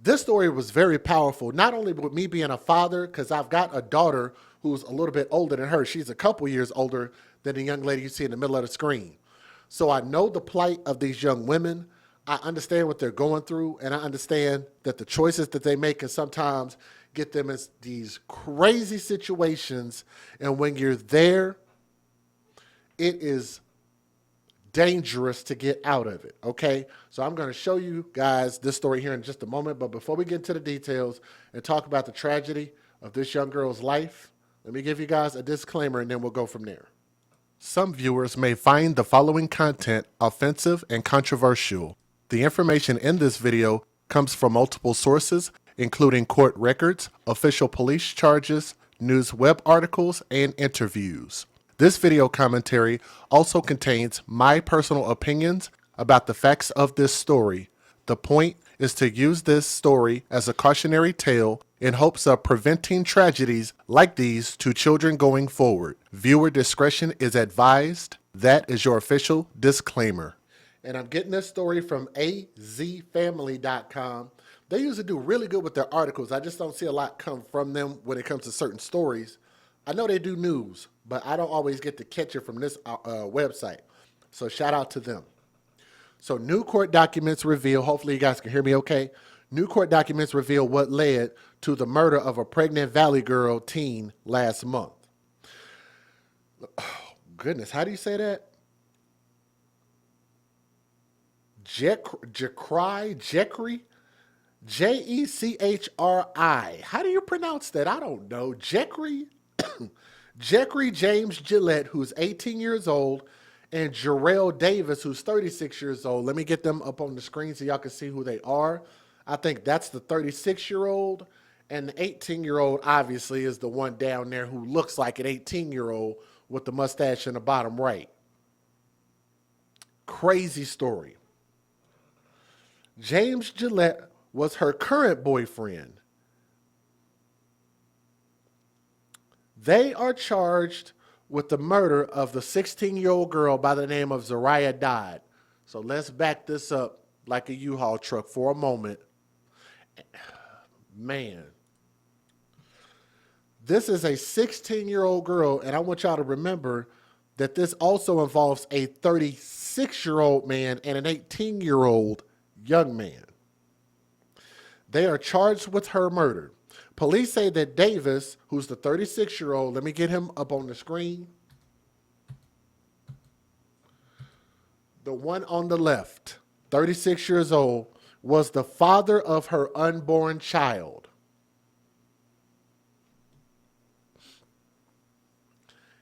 This story was very powerful, not only with me being a father, because I've got a daughter who's a little bit older than her. She's a couple years older than the young lady you see in the middle of the screen. So I know the plight of these young women. I understand what they're going through, and I understand that the choices that they make can sometimes get them in these crazy situations. And when you're there, it is dangerous to get out of it. Okay. So I'm going to show you guys this story here in just a moment. But before we get into the details and talk about the tragedy of this young girl's life, let me give you guys a disclaimer and then we'll go from there. Some viewers may find the following content offensive and controversial. The information in this video comes from multiple sources, including court records, official police charges, news web articles, and interviews. This video commentary also contains my personal opinions about the facts of this story. The point is to use this story as a cautionary tale in hopes of preventing tragedies like these to children going forward. Viewer discretion is advised. That is your official disclaimer. And I'm getting this story from azfamily.com. They usually do really good with their articles. I just don't see a lot come from them when it comes to certain stories. I know they do news, but I don't always get to catch it from this website. So shout out to them. So new court documents reveal, hopefully you guys can hear me okay. New court documents reveal what led to the murder of a pregnant Valley Girl teen last month. Oh, goodness, how do you say that? Jechri? Jechri? How do you pronounce that? I don't know. Jechri? Jechri James Gillette, who's 18 years old, and Jarrell Davis, who's 36 years old. Let me get them up on the screen so y'all can see who they are. I think that's the 36-year-old, and the 18-year-old obviously is the one down there who looks like an 18-year-old with the mustache in the bottom right. Crazy story. James Gillette was her current boyfriend. They are charged with the murder of the 16-year-old girl by the name of Zariah Dodd. So let's back this up like a U-Haul truck for a moment. Man, this is a 16-year-old girl, and I want y'all to remember that this also involves a 36-year-old man and an 18-year-old young man. They are charged with her murder. Police say that Davis, who's the 36-year-old, let me get him up on the screen. The one on the left, 36 years old, was the father of her unborn child.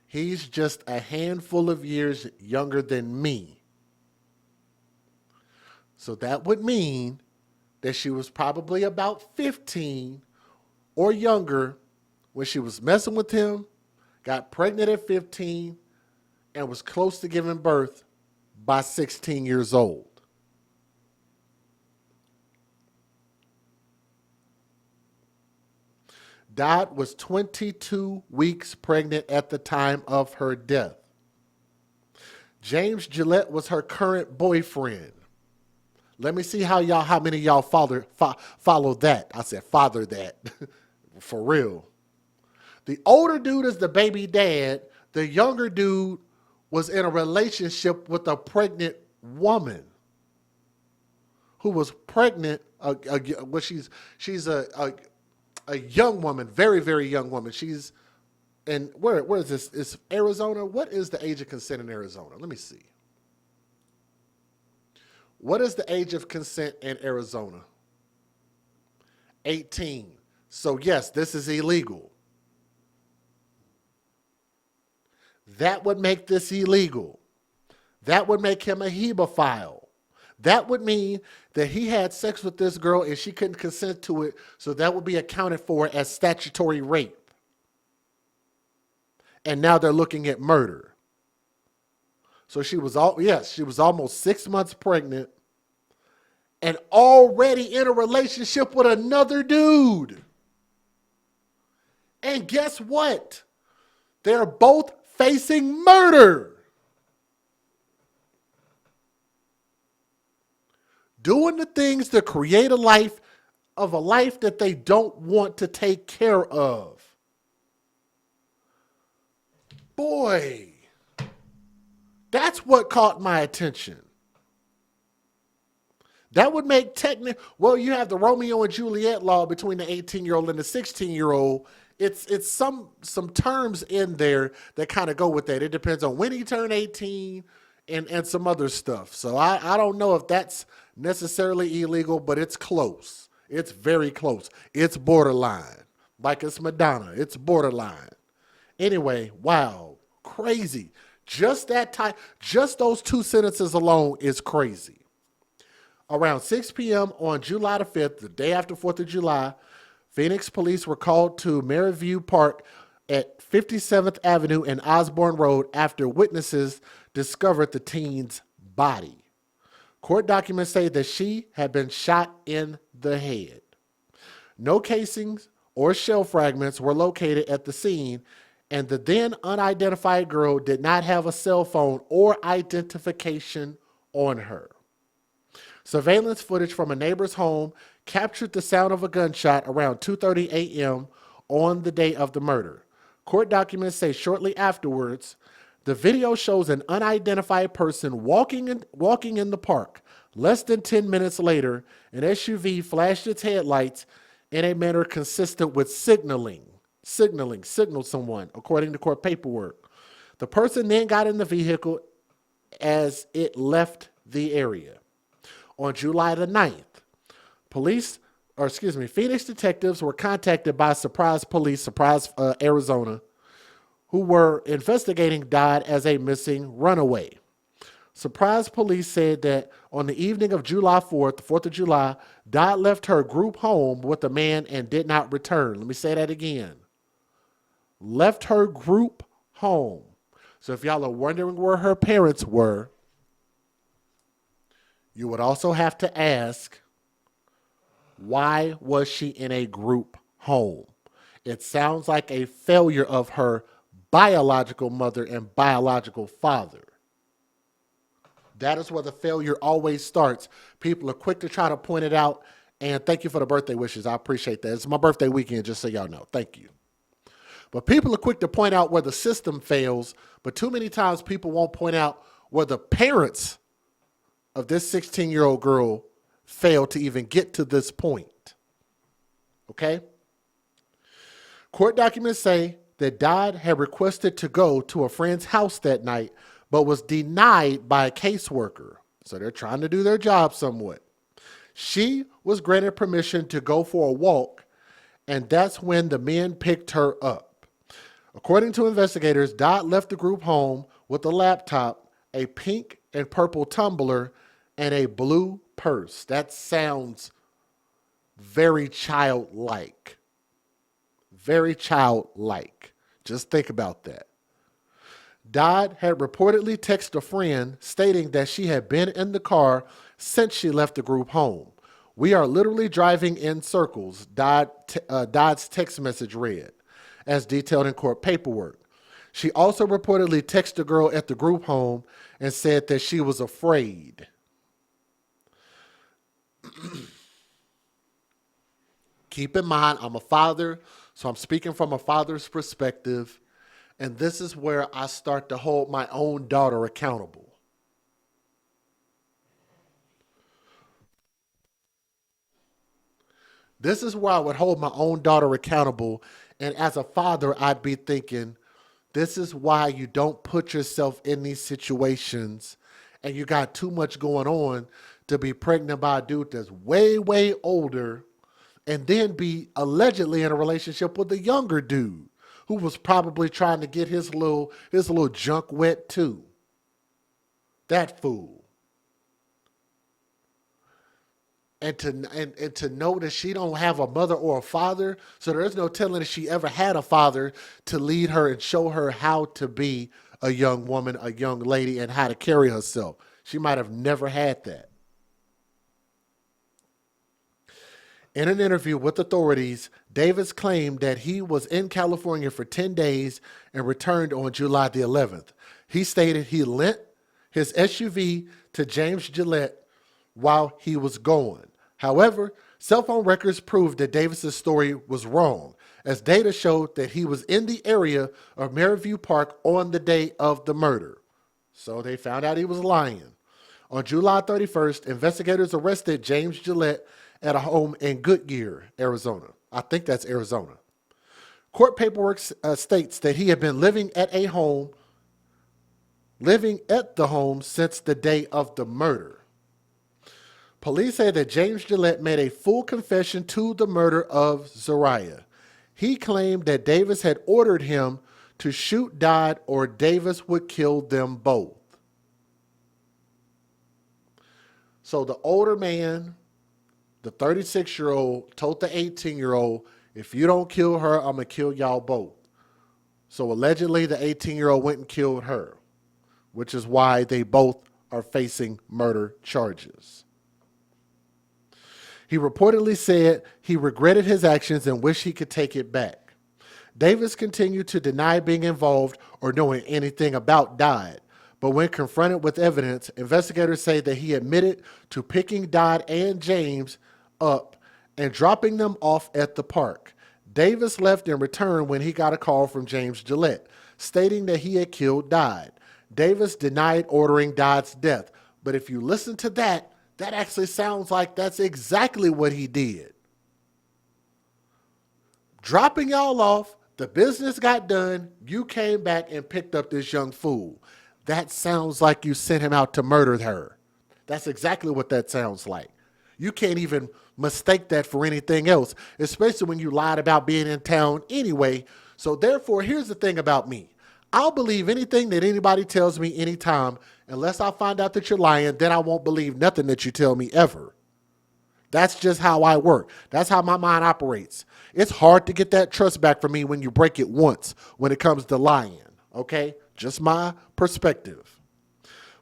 He's just a handful of years younger than me. So that would mean that she was probably about 15 or younger when she was messing with him, got pregnant at 15, and was close to giving birth by 16 years old. Dodd was 22 weeks pregnant at the time of her death. James Gillette was her current boyfriend. Let me see how many of y'all follow that. I said father that. For real. The older dude is the baby dad. The younger dude was in a relationship with a pregnant woman who was pregnant. She's a young woman, very, very young woman. She's in, where is this? It's Arizona. What is the age of consent in Arizona? Let me see. What is the age of consent in Arizona? 18. So yes, this is illegal. That would make this illegal. That would make him a hebephile. That would mean that he had sex with this girl and she couldn't consent to it, so that would be accounted for as statutory rape. And now they're looking at murder. So she was almost 6 months pregnant and already in a relationship with another dude. And guess what? They're both facing murder. Doing the things to create a life of a life that they don't want to take care of. Boy, that's what caught my attention. That would make well, you have the Romeo and Juliet law between the 18-year-old and the 16-year-old. It's some terms in there that kind of go with that. It depends on when he turned 18 and some other stuff. So I don't know if that's necessarily illegal, but it's close. It's very close. It's borderline. Like it's Madonna. It's borderline. Anyway, wow. Crazy. Just that time, just those two sentences alone is crazy. Around 6 p.m. on July the 5th, the day after 4th of July, Phoenix police were called to Maryview Park at 57th Avenue and Osborne Road after witnesses discovered the teen's body. Court documents say that she had been shot in the head. No casings or shell fragments were located at the scene, and the then unidentified girl did not have a cell phone or identification on her. Surveillance footage from a neighbor's home captured the sound of a gunshot around 2:30 a.m. on the day of the murder. Court documents say shortly afterwards, the video shows an unidentified person walking in the park. Less than 10 minutes later, an SUV flashed its headlights in a manner consistent with signaled someone, according to court paperwork. The person then got in the vehicle as it left the area. On July the 9th, Phoenix detectives were contacted by Surprise Arizona, who were investigating Dodd as a missing runaway. Surprise police said that on the evening of July 4th, the 4th of July, Dodd left her group home with a man and did not return. Let me say that again. Left her group home. So if y'all are wondering where her parents were, you would also have to ask, why was she in a group home? It sounds like a failure of her biological mother and biological father. That is where the failure always starts. People are quick to try to point it out. And thank you for the birthday wishes. I appreciate that. It's my birthday weekend, just so y'all know. Thank you. But people are quick to point out where the system fails. But too many times people won't point out where the parents of this 16-year-old girl failed to even get to this point. Okay? Court documents say that Dodd had requested to go to a friend's house that night, but was denied by a caseworker. So they're trying to do their job somewhat. She was granted permission to go for a walk, and that's when the men picked her up. According to investigators, Dodd left the group home with a laptop, a pink and purple tumbler, and a blue purse. That sounds very childlike. Very childlike. Just think about that. Dodd had reportedly texted a friend stating that she had been in the car since she left the group home. We are literally driving in circles, Dodd's text message read, as detailed in court paperwork. She also reportedly texted a girl at the group home and said that she was afraid. Keep in mind, I'm a father, so I'm speaking from a father's perspective, and this is where I start to hold my own daughter accountable. This is where I would hold my own daughter accountable, and as a father, I'd be thinking, this is why you don't put yourself in these situations, and you got too much going on to be pregnant by a dude that's way, way older, and then be allegedly in a relationship with a younger dude who was probably trying to get his little junk wet too. That fool. And to know that she don't have a mother or a father, so there's no telling if she ever had a father to lead her and show her how to be a young woman, a young lady, and how to carry herself. She might have never had that. In an interview with authorities, Davis claimed that he was in California for 10 days and returned on July the 11th. He stated he lent his SUV to James Gillette while he was gone. However, Cell phone records proved that Davis's story was wrong, as data showed that he was in the area of Maryview Park on the day of the murder. So they found out he was lying. On July 31st, investigators arrested James Gillette at a home in Goodyear, Arizona. I think that's Arizona. Court paperwork states that he had been living at the home since the day of the murder. Police say that James Gillette made a full confession to the murder of Zariah. He claimed that Davis had ordered him to shoot Dodd or Davis would kill them both. So the older man, the 36-year-old, told the 18-year-old, if you don't kill her, I'm going to kill y'all both. So allegedly the 18-year-old went and killed her, which is why they both are facing murder charges. He reportedly said he regretted his actions and wished he could take it back. Davis continued to deny being involved or knowing anything about Dodd, but when confronted with evidence, investigators say that he admitted to picking Dodd and James up and dropping them off at the park. Davis left and returned when he got a call from James Gillette, stating that he had killed Dodd. Davis denied ordering Dodd's death, but if you listen to that actually sounds like that's exactly what he did. Dropping y'all off, the business got done, you came back and picked up this young fool. That sounds like you sent him out to murder her. That's exactly what that sounds like. You can't even mistake that for anything else, especially when you lied about being in town anyway. So therefore, here's the thing about me. I'll believe anything that anybody tells me anytime. Unless I find out that you're lying, then I won't believe nothing that you tell me ever. That's just how I work. That's how my mind operates. It's hard to get that trust back from me when you break it once when it comes to lying, okay? Just my perspective.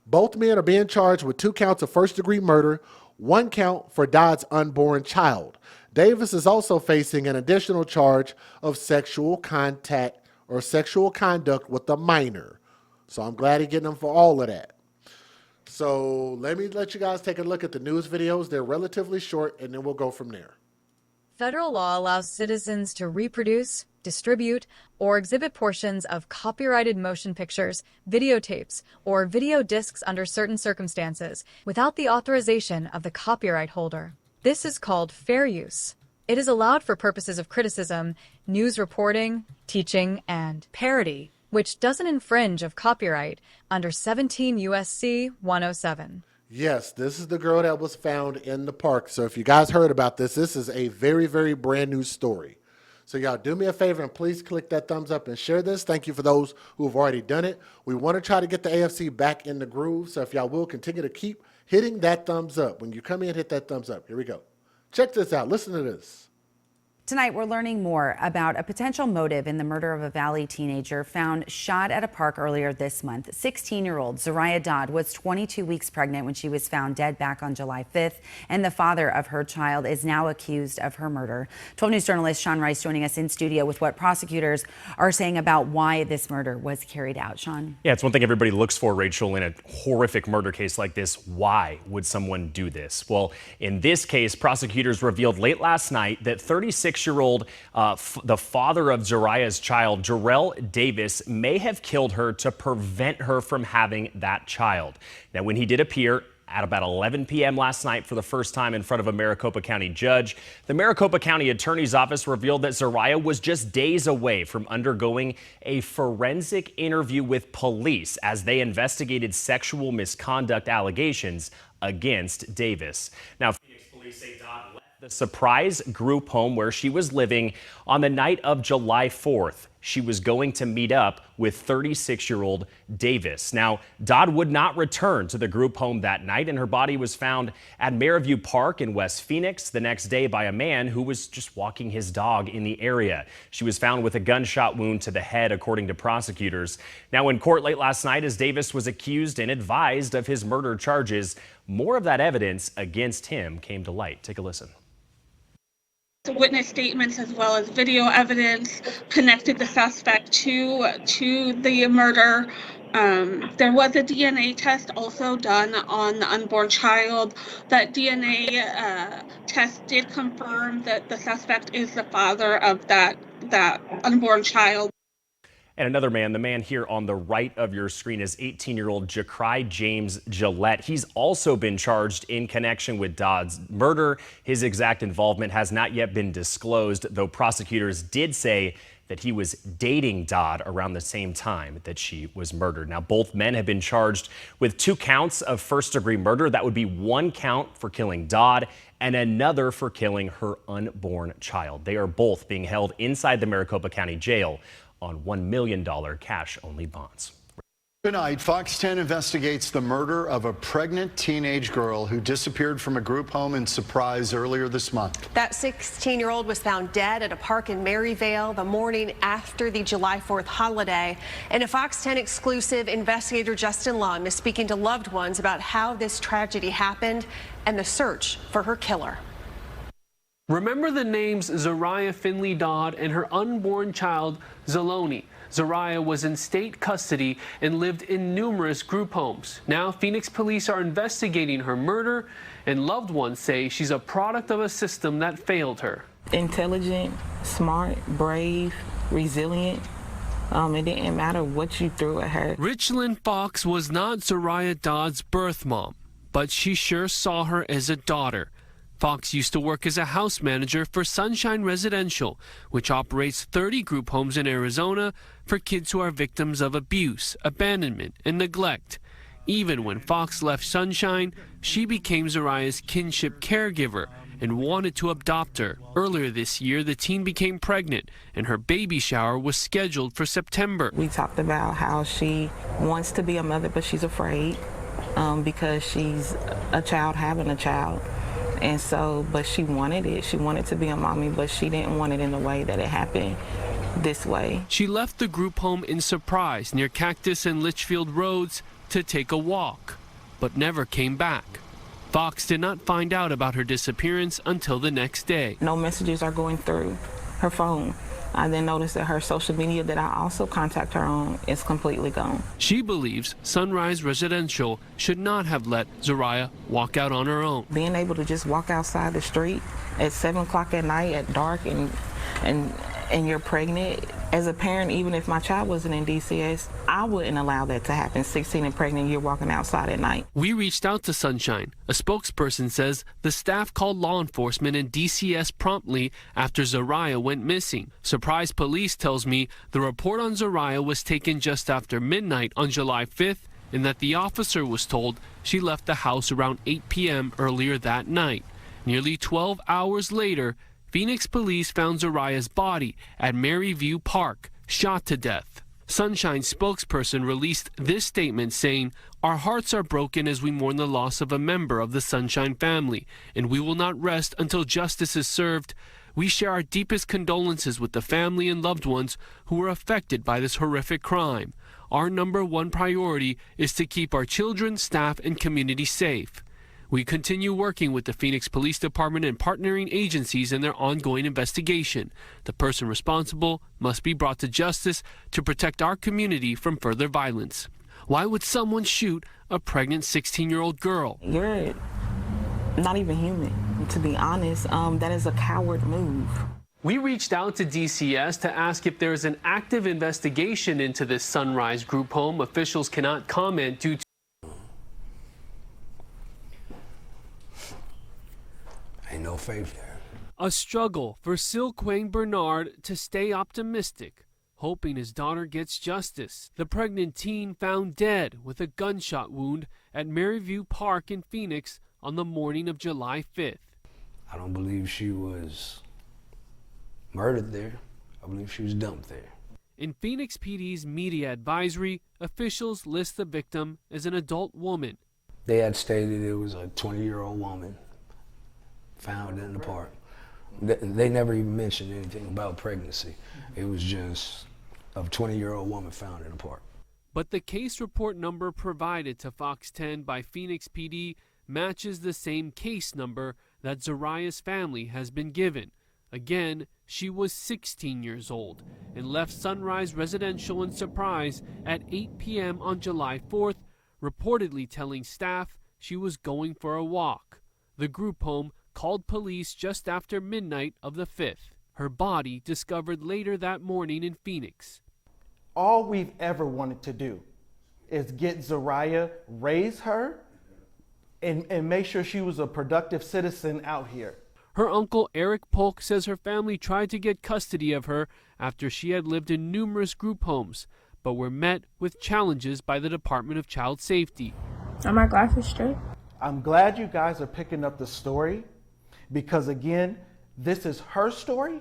Both men are being charged with 2 counts of first-degree murder, 1 count for Dodd's unborn child. Davis is also facing an additional charge of sexual contact or sexual conduct with a minor. So I'm glad he's getting them for all of that. So let you guys take a look at the news videos. They're relatively short, and then we'll go from there. Federal law allows citizens to reproduce, distribute, or exhibit portions of copyrighted motion pictures, videotapes, or video discs under certain circumstances without the authorization of the copyright holder. This is called fair use. It is allowed for purposes of criticism, news reporting, teaching, and parody, which doesn't infringe of copyright under 17 U.S.C. 107. Yes, this is the girl that was found in the park. So if you guys heard about this, this is a very, very brand new story. So y'all do me a favor and please click that thumbs up and share this. Thank you for those who have already done it. We want to try to get the AFC back in the groove. So if y'all will continue to keep hitting that thumbs up. When you come in, hit that thumbs up. Here we go. Check this out. Listen to this. Tonight, we're learning more about a potential motive in the murder of a Valley teenager found shot at a park earlier this month. 16-year-old Zariah Dodd was 22 weeks pregnant when she was found dead back on July 5th, and the father of her child is now accused of her murder. 12 News journalist Sean Rice joining us in studio with what prosecutors are saying about why this murder was carried out. Sean? Yeah, it's one thing everybody looks for, Rachel, in a horrific murder case like this. Why would someone do this? Well, in this case, prosecutors revealed late last night that 36-year-old the father of Zariah's child, Jarrell Davis, may have killed her to prevent her from having that child. Now, when he did appear at about 11 p.m. last night for the first time in front of a Maricopa County judge, the Maricopa County Attorney's Office revealed that Zariah was just days away from undergoing a forensic interview with police as they investigated sexual misconduct allegations against Davis. Now, Phoenix police say Dodd left the surprise group home where she was living on the night of July 4th. She was going to meet up with 36-year-old Davis. Now, Dodd would not return to the group home that night, and her body was found at Maryview Park in West Phoenix the next day by a man who was just walking his dog in the area. She was found with a gunshot wound to the head, according to prosecutors. Now, in court late last night, as Davis was accused and advised of his murder charges, more of that evidence against him came to light. Take a listen. Witness statements as well as video evidence connected the suspect to the murder. There was a DNA test also done on the unborn child. That DNA test did confirm that the suspect is the father of that unborn child. And another man, the man here on the right of your screen is 18-year-old Jacry James Gillette. He's also been charged in connection with Dodd's murder. His exact involvement has not yet been disclosed, though prosecutors did say that he was dating Dodd around the same time that she was murdered. Now, both men have been charged with 2 counts of first-degree murder. That would be 1 count for killing Dodd and another for killing her unborn child. They are both being held inside the Maricopa County Jail on $1 million cash-only bonds. Tonight, Fox 10 investigates the murder of a pregnant teenage girl who disappeared from a group home in Surprise earlier this month. That 16-year-old was found dead at a park in Maryvale the morning after the July 4th holiday. And a Fox 10 exclusive, investigator Justin Lund is speaking to loved ones about how this tragedy happened and the search for her killer. Remember the names Zariah Finley Dodd and her unborn child, Zaloni. Zariah was in state custody and lived in numerous group homes. Now, Phoenix police are investigating her murder, and loved ones say she's a product of a system that failed her. Intelligent, smart, brave, resilient. It didn't matter what you threw at her. Richland Fox was not Zariah Dodd's birth mom, but she sure saw her as a daughter. Fox used to work as a house manager for Sunshine Residential, which operates 30 group homes in Arizona for kids who are victims of abuse, abandonment, and neglect. Even when Fox left Sunshine, she became Zariah's kinship caregiver and wanted to adopt her. Earlier this year, the teen became pregnant, and her baby shower was scheduled for September. We talked about how she wants to be a mother, but she's afraid because she's a child having a child. And so, but she wanted it. She wanted to be a mommy, but she didn't want it in the way that it happened this way. She left the group home in Surprise near Cactus and Litchfield Roads to take a walk, but never came back. Fox did not find out about her disappearance until the next day. No messages are going through her phone. I then noticed that her social media that I also contact her on is completely gone. She believes Sunrise Residential should not have let Zariah walk out on her own. Being able to just walk outside the street at 7 o'clock at night at dark and you're pregnant, as a parent, even if my child wasn't in DCS, I wouldn't allow that to happen. 16 and pregnant, you're walking outside at night. We reached out to Sunshine. A spokesperson says the staff called law enforcement and DCS promptly after Zariah went missing. Surprise Police tells me the report on Zariah was taken just after midnight on July 5th and that the officer was told she left the house around 8 p.m. earlier that night. Nearly 12 hours later, Phoenix police found Zariah's body at Maryview Park, shot to death. Sunshine spokesperson released this statement saying, "Our hearts are broken as we mourn the loss of a member of the Sunshine family, and we will not rest until justice is served. We share our deepest condolences with the family and loved ones who were affected by this horrific crime. Our #1 priority is to keep our children, staff, and community safe. We continue working with the Phoenix Police Department and partnering agencies in their ongoing investigation. The person responsible must be brought to justice to protect our community from further violence." Why would someone shoot a pregnant 16-year-old girl? You're not even human, to be honest. That is a coward move. We reached out to DCS to ask if there is an active investigation into this Sunrise group home. Officials cannot comment due to Ain't no faith there. a struggle for Silquane Bernard to stay optimistic, hoping his daughter gets justice. The pregnant teen found dead with a gunshot wound at Maryview Park in Phoenix on the morning of July 5th. I don't believe she was murdered there. I believe she was dumped there. In Phoenix PD's media advisory, officials list the victim as an adult woman. They had stated it was a 20-year-old woman found in the park. They never even mentioned anything about pregnancy. It was just a 20-year-old woman found in the park. But the case report number provided to Fox 10 by Phoenix PD matches the same case number that Zariah's family has been given. Again, she was 16 years old and left Sunrise Residential in Surprise at 8 p.m. on July 4th, reportedly telling staff she was going for a walk. The group home called police just after midnight of the 5th. Her body discovered later that morning in Phoenix. All we've ever wanted to do is get Zariah, raise her, and make sure she was a productive citizen out here. Her uncle Eric Polk says her family tried to get custody of her after she had lived in numerous group homes, but were met with challenges by the Department of Child Safety. Are my glasses straight? I'm glad you guys are picking up the story because, again, this is her story,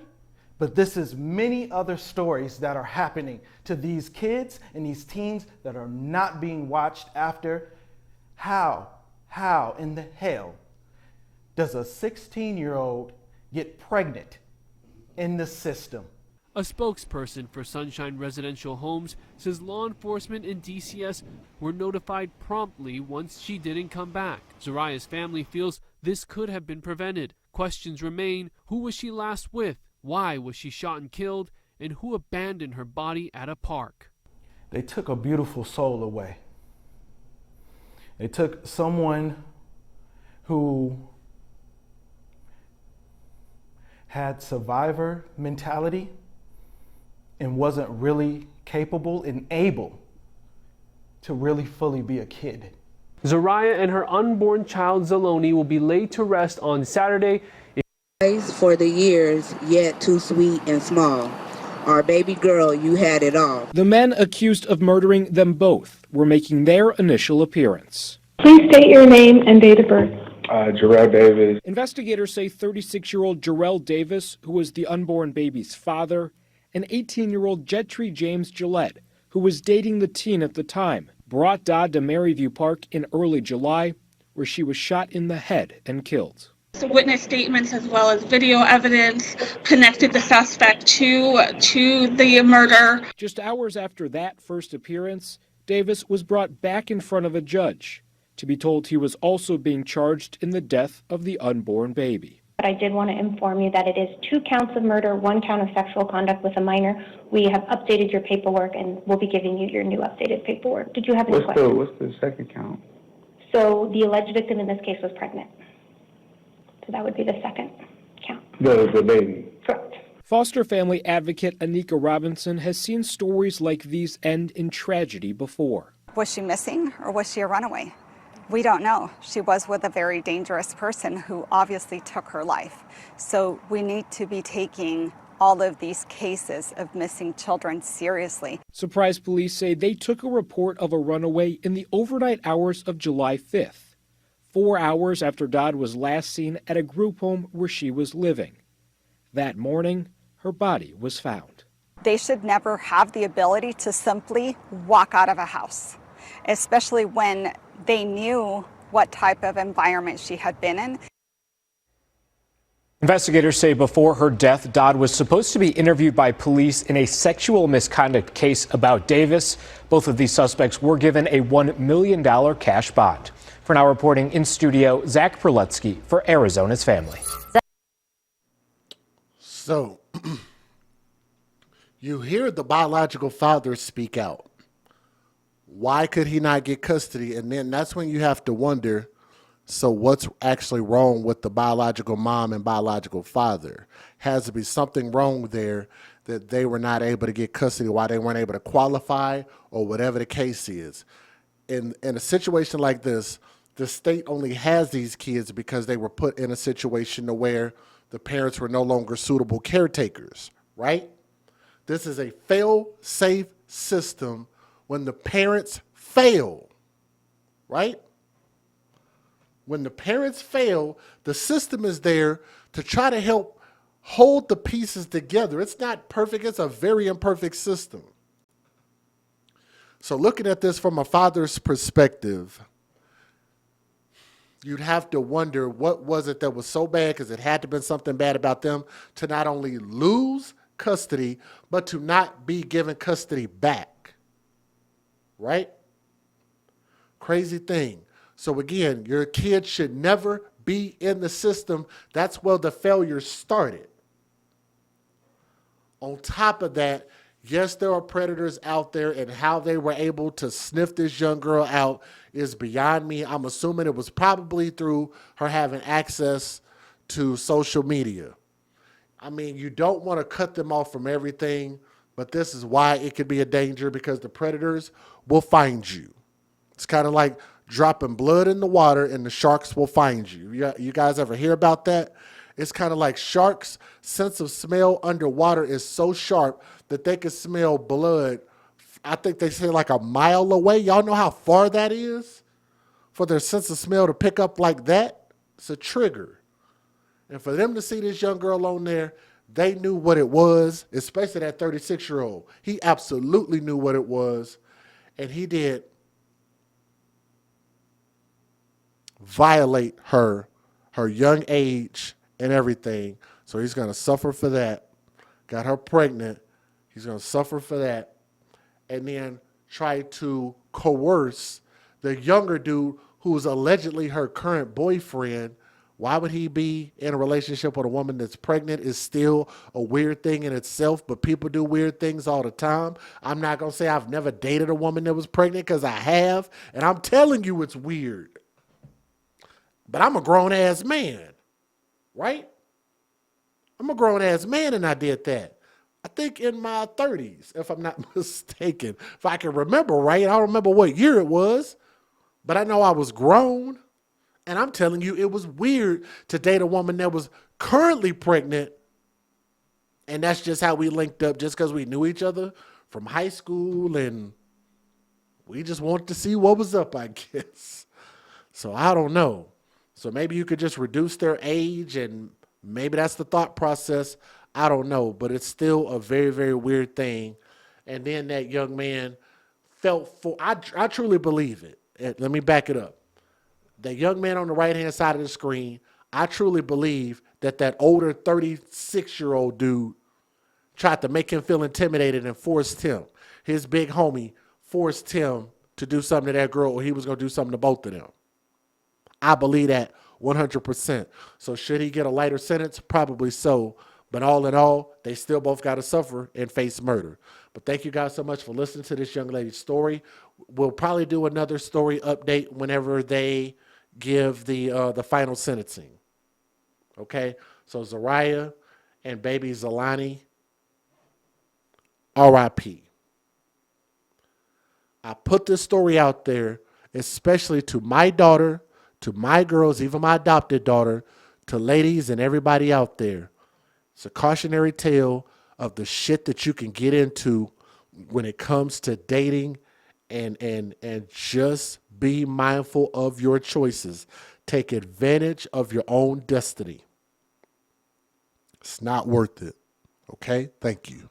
but this is many other stories that are happening to these kids and these teens that are not being watched after. How in the hell does a 16-year-old get pregnant in the system? A spokesperson for Sunshine Residential Homes says law enforcement and DCS were notified promptly once she didn't come back. Zariah's family feels this could have been prevented. Questions remain: who was she last with? Why was she shot and killed? And who abandoned her body at a park? They took a beautiful soul away. They took someone who had survivor mentality and wasn't really capable and able to really fully be a kid. Zariah and her unborn child Zaloni will be laid to rest on Saturday. For the years, yet too sweet and small. Our baby girl, you had it all. The men accused of murdering them both were making their initial appearance. Please state your name and date of birth. Jarrell Davis. Investigators say 36-year-old Jarrell Davis, who was the unborn baby's father, and 18-year-old Jetri James Gillette, who was dating the teen at the time, brought Dodd to Maryview Park in early July, where she was shot in the head and killed. Witness statements as well as video evidence connected the suspect to the murder. Just hours after that first appearance, Davis was brought back in front of a judge to be told he was also being charged in the death of the unborn baby. But I did want to inform you that it is 2 counts of murder, 1 count of sexual conduct with a minor. We have updated your paperwork and we'll be giving you your new updated paperwork. Did you have any questions? What's the second count? So the alleged victim in this case was pregnant. So that would be the second count. The baby. Correct. Foster family advocate Anika Robinson has seen stories like these end in tragedy before. Was she missing or was she a runaway? We don't know. She was with a very dangerous person who obviously took her life. So we need to be taking all of these cases of missing children seriously. Surprise police say they took a report of a runaway in the overnight hours of July 5th, 4 hours after Dodd was last seen at a group home where she was living. That morning, her body was found. They should never have the ability to simply walk out of a house, especially when they knew what type of environment she had been in. Investigators say before her death, Dodd was supposed to be interviewed by police in a sexual misconduct case about Davis. Both of these suspects were given a $1 million cash bond. For now, reporting in studio, Zach Perletsky for Arizona's Family. So, you hear the biological father speak out. Why could he not get custody? And then that's when you have to wonder, so what's actually wrong with the biological mom and biological father? Has to be something wrong there that they were not able to get custody, why they weren't able to qualify, or whatever the case is. In a situation like this, the state only has these kids because they were put in a situation to where the parents were no longer suitable caretakers, right? This is a fail-safe system when the parents fail, right? When the parents fail, the system is there to try to help hold the pieces together. It's not perfect. It's a very imperfect system. So looking at this from a father's perspective, you'd have to wonder what was it that was so bad, because it had to have been something bad about them, to not only lose custody, but to not be given custody back. Right? Crazy thing. So again, your kid should never be in the system. That's where the failure started. On top of that, yes, there are predators out there, and how they were able to sniff this young girl out is beyond me. I'm assuming it was probably through her having access to social media. I mean, you don't want to cut them off from everything, but this is why it could be a danger, because the predators will find you. It's kind of like dropping blood in the water and the sharks will find you. You guys ever hear about that? It's kind of like sharks' sense of smell underwater is so sharp that they can smell blood. I think they say like a mile away. Y'all know how far that is for their sense of smell to pick up like that? It's a trigger. And for them to see this young girl on there, they knew what it was, especially that 36-year-old. He absolutely knew what it was, and he did violate her young age and everything. So he's going to suffer for that. Got her pregnant. He's going to suffer for that. And then try to coerce the younger dude who's allegedly her current boyfriend. Why would he be in a relationship with a woman that's pregnant is still a weird thing in itself, but people do weird things all the time. I'm not going to say I've never dated a woman that was pregnant, because I have, and I'm telling you it's weird. But I'm a grown-ass man, right? I'm a grown-ass man, and I did that. I think in my 30s, if I'm not mistaken. If I can remember right, I don't remember what year it was, but I know I was grown. And I'm telling you, it was weird to date a woman that was currently pregnant. And that's just how we linked up, just because we knew each other from high school. And we just wanted to see what was up, I guess. So I don't know. So maybe you could just reduce their age, and maybe that's the thought process. I don't know. But it's still a very, very weird thing. And then that young man felt for, I truly believe it. Let me back it up. The young man on the right-hand side of the screen, I truly believe that older 36-year-old dude tried to make him feel intimidated and forced him, his big homie, forced him to do something to that girl, or he was going to do something to both of them. I believe that 100%. So should he get a lighter sentence? Probably so. But all in all, they still both got to suffer and face murder. But thank you guys so much for listening to this young lady's story. We'll probably do another story update whenever they give the final sentencing. Okay? So Zariah and baby Zalani, R.I.P. I put this story out there especially to my daughter, to my girls, even my adopted daughter, to ladies and everybody out there. It's a cautionary tale of the shit that you can get into when it comes to dating, and just be mindful of your choices. Take advantage of your own destiny. It's not worth it. Okay? Thank you.